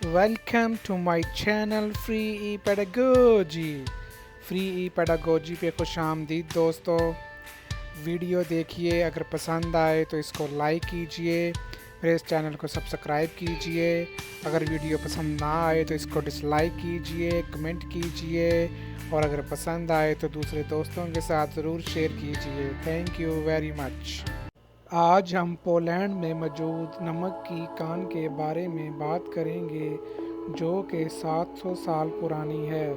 Welcome to my channel free e pedagogy. Free e pedagogy पे खुश आमदीद दोस्तों। वीडियो देखिए, अगर पसंद आए तो इसको लाइक कीजिए, फिर इस चैनल को सब्सक्राइब कीजिए। अगर वीडियो पसंद ना आए तो इसको डिसलाइक कीजिए, कमेंट कीजिए, और अगर पसंद आए तो दूसरे दोस्तों के साथ ज़रूर शेयर कीजिए। Thank you very much. आज हम पोलैंड में मौजूद नमक की कान के बारे में बात करेंगे, जो कि 700 साल पुरानी है।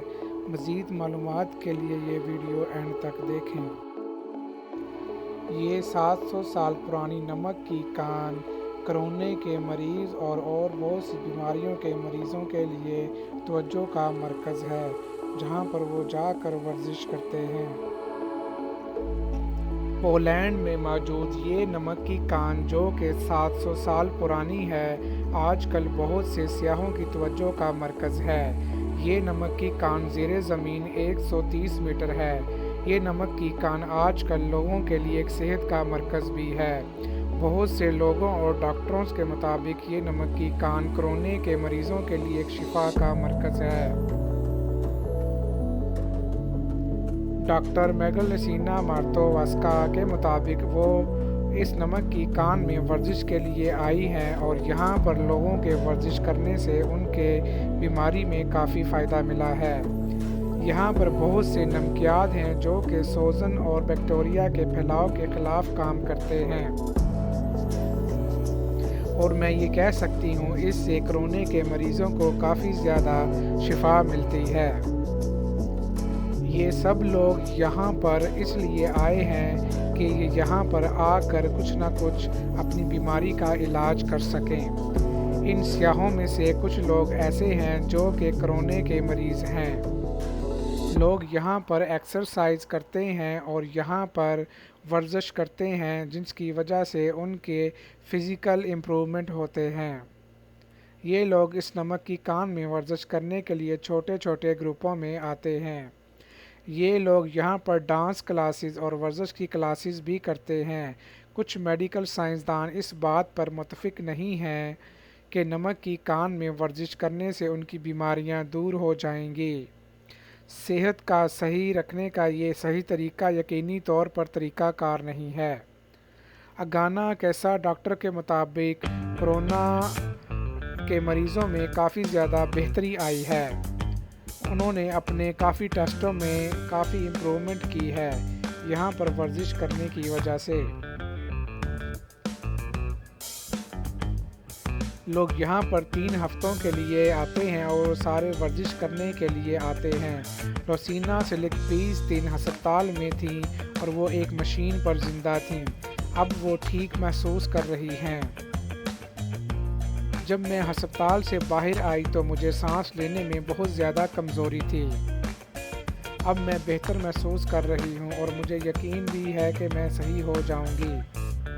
मज़ीद मालूमात के लिए ये वीडियो एंड तक देखें। ये 700 साल पुरानी नमक की कान कोरोना के मरीज़ और बहुत सी बीमारियों के मरीज़ों के लिए तवज्जो का मरकज़ है, जहाँ पर वो जाकर वर्जिश करते हैं। पोलैंड में मौजूद ये नमक की कान, जो कि 700 साल पुरानी है, आजकल बहुत से सियाहों की तवज्जो का मरकज़ है। ये नमक की कान ज़ेरे ज़मीन 130 मीटर है। ये नमक की कान आजकल लोगों के लिए एक सेहत का मरकज़ भी है। बहुत से लोगों और डॉक्टरों के मुताबिक ये नमक की कान कोरोना के मरीज़ों के लिए एक शिफा का मरकज़ है। डॉक्टर मेगलसीना मार्तोवस्का के मुताबिक वो इस नमक की कान में वर्जिश के लिए आई हैं, और यहाँ पर लोगों के वर्जिश करने से उनके बीमारी में काफ़ी फ़ायदा मिला है। यहाँ पर बहुत से नमकियात हैं जो कि सोजन और बैक्टीरिया के फैलाव के ख़िलाफ़ काम करते हैं, और मैं ये कह सकती हूँ इससे कोरोना के मरीज़ों को काफ़ी ज़्यादा शिफा मिलती है। ये सब लोग यहाँ पर इसलिए आए हैं कि ये यहाँ पर आकर कुछ ना कुछ अपनी बीमारी का इलाज कर सकें। इन सियाहों में से कुछ लोग ऐसे हैं जो कि कोरोना के मरीज़ हैं। लोग यहाँ पर एक्सरसाइज करते हैं और यहाँ पर वर्जिश करते हैं, जिसकी वजह से उनके फ़िज़िकल इम्प्रूवमेंट होते हैं। ये लोग इस नमक की कान में वर्जिश करने के लिए छोटे छोटे ग्रुपों में आते हैं। ये लोग यहाँ पर डांस क्लासेस और वर्जिश की क्लासेस भी करते हैं। कुछ मेडिकल साइंसदान इस बात पर मुत्तफिक नहीं हैं कि नमक की कान में वर्जिश करने से उनकी बीमारियाँ दूर हो जाएंगी। सेहत का सही रखने का ये सही तरीका यकीनी तौर पर तरीक़ाकार नहीं है। अगाना कैसा डॉक्टर के मुताबिक कोरोना के मरीज़ों में काफ़ी ज़्यादा बेहतरी आई है। उन्होंने अपने काफ़ी टेस्टों में काफ़ी इम्प्रूवमेंट की है यहाँ पर वर्जिश करने की वजह से। लोग यहाँ पर 3 हफ्तों के लिए आते हैं और सारे वर्जिश करने के लिए आते हैं। रोसीना सिलिक 3 हस्पताल में थी और वो एक मशीन पर ज़िंदा थी। अब वो ठीक महसूस कर रही हैं। जब मैं हस्पताल से बाहर आई तो मुझे सांस लेने में बहुत ज़्यादा कमज़ोरी थी। अब मैं बेहतर महसूस कर रही हूँ और मुझे यकीन भी है कि मैं सही हो जाऊँगी।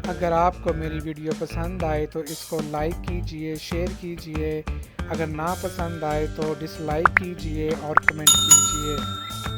अगर आपको मेरी वीडियो पसंद आए तो इसको लाइक कीजिए, शेयर कीजिए। अगर ना पसंद आए तो डिसलाइक कीजिए और कमेंट कीजिए।